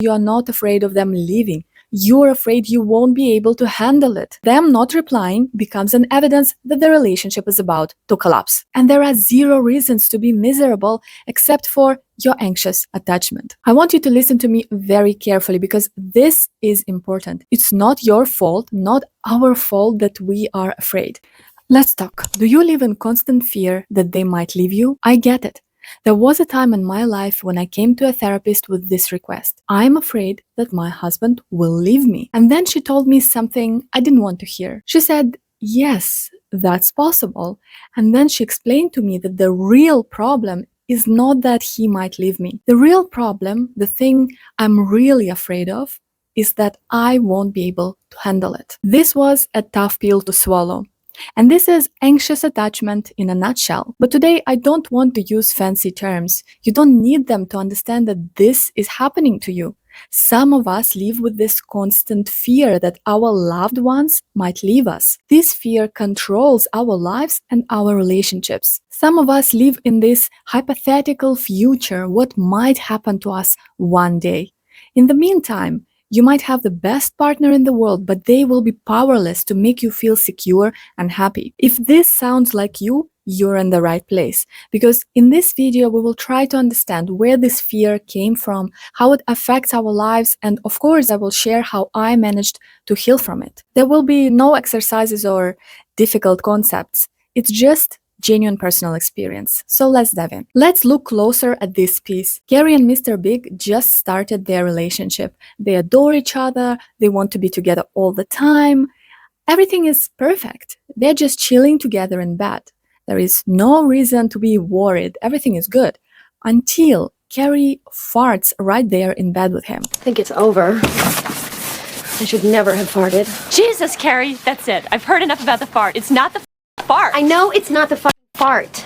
You are not afraid of them leaving. You're afraid you won't be able to handle it. Them not replying becomes an evidence that the relationship is about to collapse. And there are zero reasons to be miserable except for your anxious attachment. I want you to listen to me very carefully because this is important. It's not your fault, not our fault that we are afraid. Let's talk. Do you live in constant fear that they might leave you? I get it. There was a time in my life when I came to a therapist with this request. I'm afraid that my husband will leave me. And then she told me something I didn't want to hear. She said, yes, that's possible. And then she explained to me that the real problem is not that he might leave me. The real problem, the thing I'm really afraid of, is that I won't be able to handle it. This was a tough pill to swallow. And this is anxious attachment in a nutshell. But today I don't want to use fancy terms. You don't need them to understand that this is happening to you. Some of us live with this constant fear that our loved ones might leave us. This fear controls our lives and our relationships. Some of us live in this hypothetical future, what might happen to us one day. In the meantime, you might have the best partner in the world, but they will be powerless to make you feel secure and happy. If this sounds like you, you're in the right place. Because in this video, we will try to understand where this fear came from, how it affects our lives, and of course, I will share how I managed to heal from it. There will be no exercises or difficult concepts. It's just genuine personal experience. So let's dive in. Let's look closer at this piece. Carrie and Mr. Big just started their relationship. They adore each other. They want to be together all the time. Everything is perfect. They're just chilling together in bed. There is no reason to be worried. Everything is good. Until Carrie farts right there in bed with him. I think it's over. I should never have farted. Jesus, Carrie, that's it. I've heard enough about the fart. It's not the fart. I know it's not the fucking fart.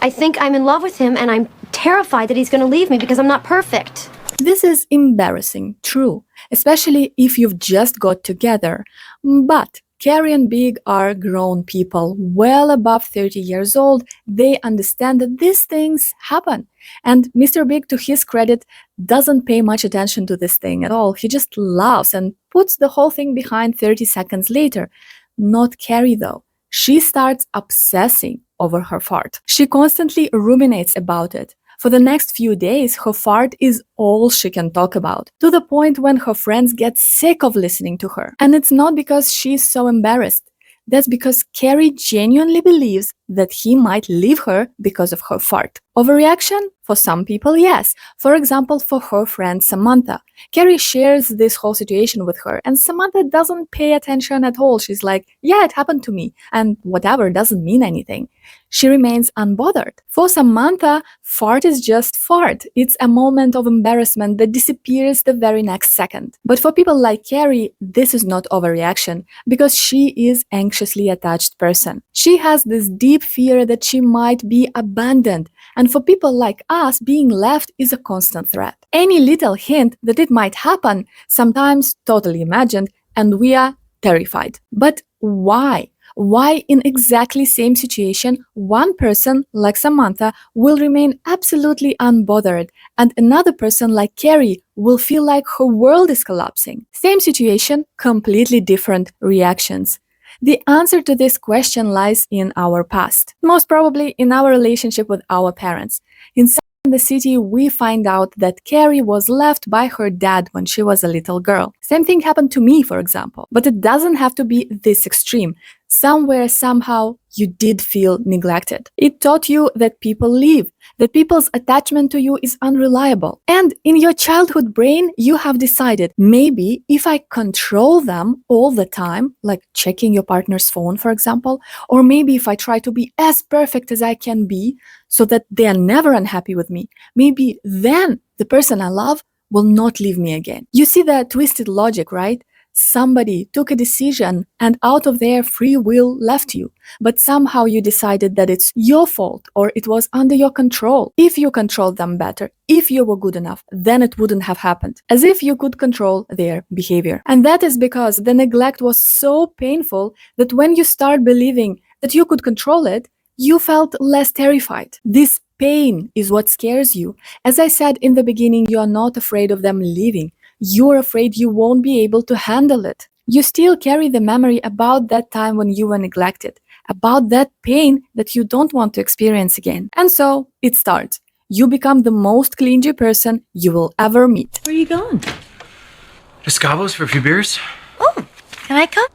I think I'm in love with him and I'm terrified that he's gonna leave me because I'm not perfect. This is embarrassing, true, especially if you've just got together. But Carrie and Big are grown people, well above 30 years old. They understand that these things happen. And Mr. Big, to his credit, doesn't pay much attention to this thing at all. He just laughs and puts the whole thing behind 30 seconds later. Not Carrie, though. She starts obsessing over her fart. She constantly ruminates about it. For the next few days, her fart is all she can talk about, to the point when her friends get sick of listening to her. And it's not because she's so embarrassed. That's because Carrie genuinely believes that he might leave her because of her fart. Overreaction? For some people, yes. For example, for her friend Samantha. Carrie shares this whole situation with her, and Samantha doesn't pay attention at all. She's like, yeah, it happened to me, and whatever doesn't mean anything. She remains unbothered. For Samantha, fart is just fart. It's a moment of embarrassment that disappears the very next second. But for people like Carrie, this is not overreaction, because she is an anxiously attached person. She has this deep fear that she might be abandoned, and for people like us, being left is a constant threat. Any little hint that it might happen, sometimes totally imagined, and we are terrified. But why? Why in exactly same situation, one person like Samantha will remain absolutely unbothered and another person like Carrie will feel like her world is collapsing? Same situation, completely different reactions. The answer to this question lies in our past, most probably in our relationship with our parents. In the city, we find out that Carrie was left by her dad when she was a little girl. Same thing happened to me, for example. But it doesn't have to be this extreme. Somewhere, somehow, you did feel neglected. It taught you that people leave, that people's attachment to you is unreliable. And in your childhood brain, you have decided, maybe if I control them all the time, like checking your partner's phone, for example, or maybe if I try to be as perfect as I can be so that they are never unhappy with me, maybe then the person I love will not leave me again. You see the twisted logic, right? Somebody took a decision and out of their free will left you, but somehow you decided that it's your fault or it was under your control. If you controlled them better, if you were good enough, then it wouldn't have happened, as if you could control their behavior. And that is because the neglect was so painful that when you start believing that you could control it, you felt less terrified. This pain is what scares you. As I said in the beginning, you are not afraid of them leaving. You're afraid you won't be able to handle it. You still carry the memory about that time when you were neglected, about that pain that you don't want to experience again. And so it starts. You become the most clingy person you will ever meet. Where are you going? To Scabos for a few beers? Oh, can I come?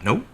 Nope.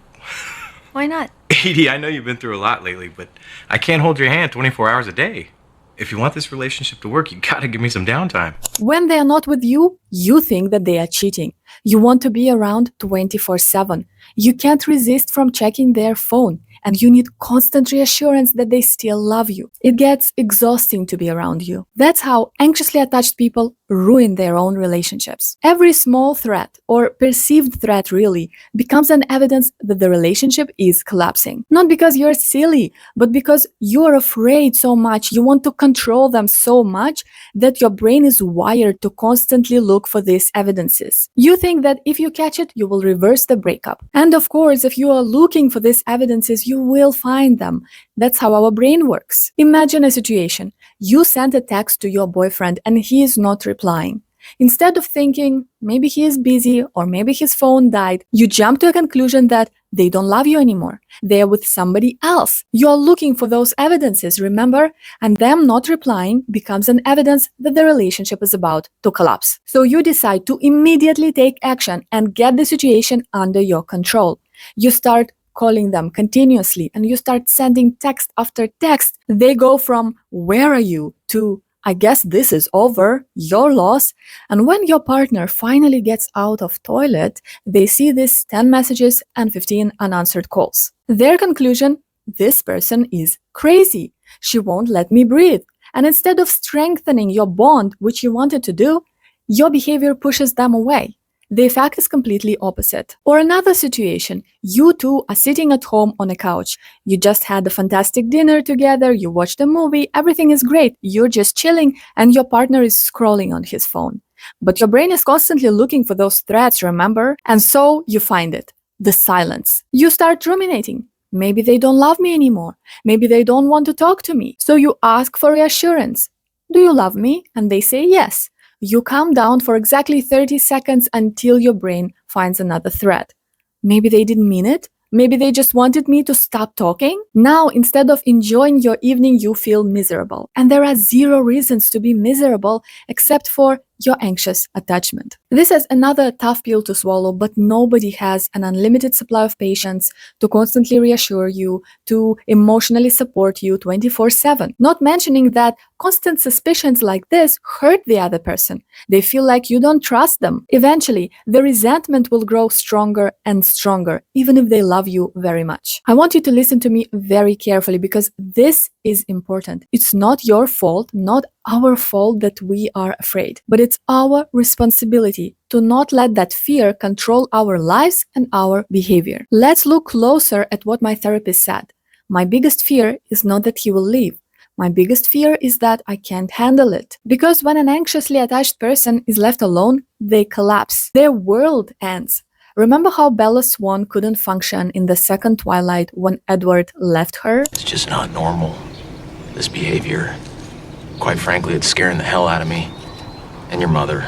Why not? Edie, I know you've been through a lot lately, but I can't hold your hand 24 hours a day. If you want this relationship to work, you gotta give me some downtime. When they are not with you, you think that they are cheating. You want to be around 24/7. You can't resist from checking their phone, and you need constant reassurance that they still love you. It gets exhausting to be around you. That's how anxiously attached people ruin their own relationships. Every small threat, or perceived threat really, becomes an evidence that the relationship is collapsing. Not because you're silly, but because you're afraid so much, you want to control them so much that your brain is wired to constantly look for these evidences. You think that if you catch it, you will reverse the breakup. And of course, if you are looking for these evidences, you will find them. That's how our brain works. Imagine a situation. You sent a text to your boyfriend and he is not replying. Instead of thinking, maybe he is busy or maybe his phone died, you jump to a conclusion that they don't love you anymore. They are with somebody else. You are looking for those evidences, remember? And them not replying becomes an evidence that the relationship is about to collapse. So you decide to immediately take action and get the situation under your control. You start calling them continuously and you start sending text after text. They go from "where are you" to "I guess this is over, your loss." And when your partner finally gets out of toilet, they see these 10 messages and 15 unanswered calls. Their conclusion: this person is crazy. She won't let me breathe. And instead of strengthening your bond, which you wanted to do, your behavior pushes them away. The effect is completely opposite. Or another situation, you two are sitting at home on a couch. You just had a fantastic dinner together, you watched a movie, everything is great, you're just chilling, and your partner is scrolling on his phone. But your brain is constantly looking for those threats, remember? And so you find it, the silence. You start ruminating. Maybe they don't love me anymore. Maybe they don't want to talk to me. So you ask for reassurance. Do you love me? And they say yes. You calm down for exactly 30 seconds until your brain finds another threat. Maybe they didn't mean it. Maybe they just wanted me to stop talking. Now, instead of enjoying your evening, you feel miserable. And there are zero reasons to be miserable except for your anxious attachment. This is another tough pill to swallow, but nobody has an unlimited supply of patience to constantly reassure you, to emotionally support you 24/7. Not mentioning that constant suspicions like this hurt the other person. They feel like you don't trust them. Eventually, the resentment will grow stronger and stronger, even if they love you very much. I want you to listen to me very carefully because this is important. It's not your fault, not our fault that we are afraid, but it's our responsibility to not let that fear control our lives and our behavior. Let's look closer at what my therapist said. My biggest fear is not that he will leave. My biggest fear is that I can't handle it. Because when an anxiously attached person is left alone, they collapse. Their world ends. Remember how Bella Swan couldn't function in the second Twilight when Edward left her? It's just not normal, this behavior. Quite frankly, it's scaring the hell out of me. And your mother.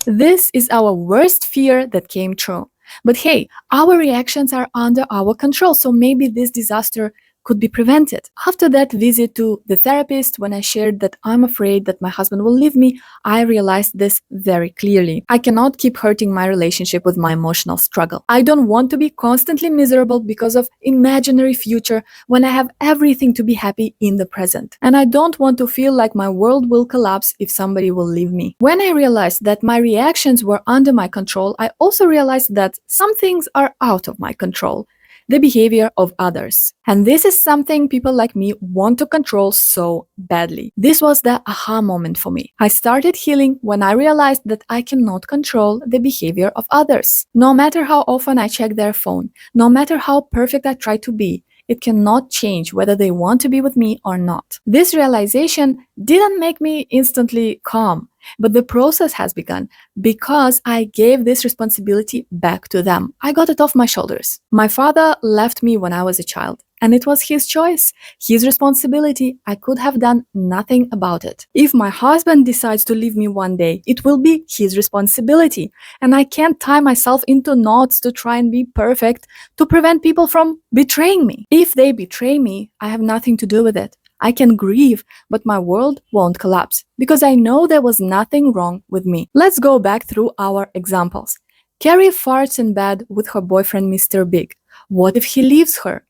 This is our worst fear that came true. But hey, our reactions are under our control, so maybe this disaster could be prevented. After that visit to the therapist, when I shared that I'm afraid that my husband will leave me, I realized this very clearly. I cannot keep hurting my relationship with my emotional struggle. I don't want to be constantly miserable because of imaginary future when I have everything to be happy in the present. And I don't want to feel like my world will collapse if somebody will leave me. When I realized that my reactions were under my control, I also realized that some things are out of my control. The behavior of others. And this is something people like me want to control so badly. This was the aha moment for me. I started healing when I realized that I cannot control the behavior of others. No matter how often I check their phone, no matter how perfect I try to be, it cannot change whether they want to be with me or not. This realization didn't make me instantly calm, but the process has begun because I gave this responsibility back to them. I got it off my shoulders. My father left me when I was a child. And it was his choice, his responsibility. I could have done nothing about it. If my husband decides to leave me one day, it will be his responsibility. And I can't tie myself into knots to try and be perfect to prevent people from betraying me. If they betray me, I have nothing to do with it. I can grieve, but my world won't collapse because I know there was nothing wrong with me. Let's go back through our examples. Carrie farts in bed with her boyfriend, Mr. Big. What if he leaves her?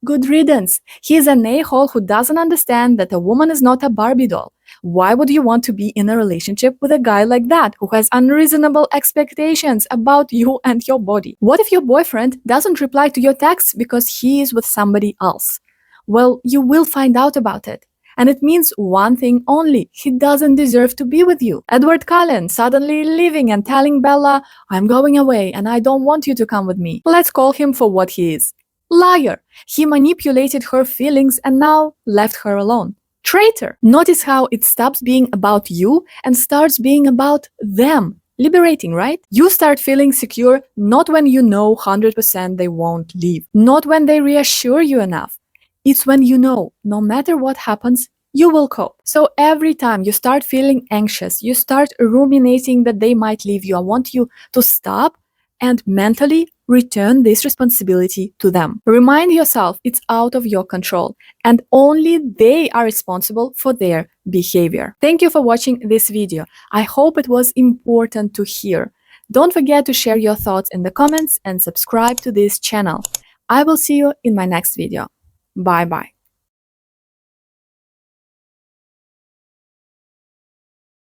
Good riddance. He is an a-hole who doesn't understand that a woman is not a Barbie doll. Why would you want to be in a relationship with a guy like that who has unreasonable expectations about you and your body? What if your boyfriend doesn't reply to your texts because he is with somebody else? Well, you will find out about it. And it means one thing only: he doesn't deserve to be with you. Edward Cullen suddenly leaving and telling Bella, I'm going away and I don't want you to come with me. Let's call him for what he is. Liar. He manipulated her feelings and now left her alone. Traitor. Notice how it stops being about you and starts being about them. Liberating, right? You start feeling secure not when you know 100% they won't leave, not when they reassure you enough. It's when you know, no matter what happens, you will cope. So every time you start feeling anxious, you start ruminating that they might leave you, I want you to stop and mentally return this responsibility to them. Remind yourself it's out of your control and only they are responsible for their behavior. Thank you for watching this video. I hope it was important to hear. Don't forget to share your thoughts in the comments and subscribe to this channel. I will see you in my next video. Bye bye.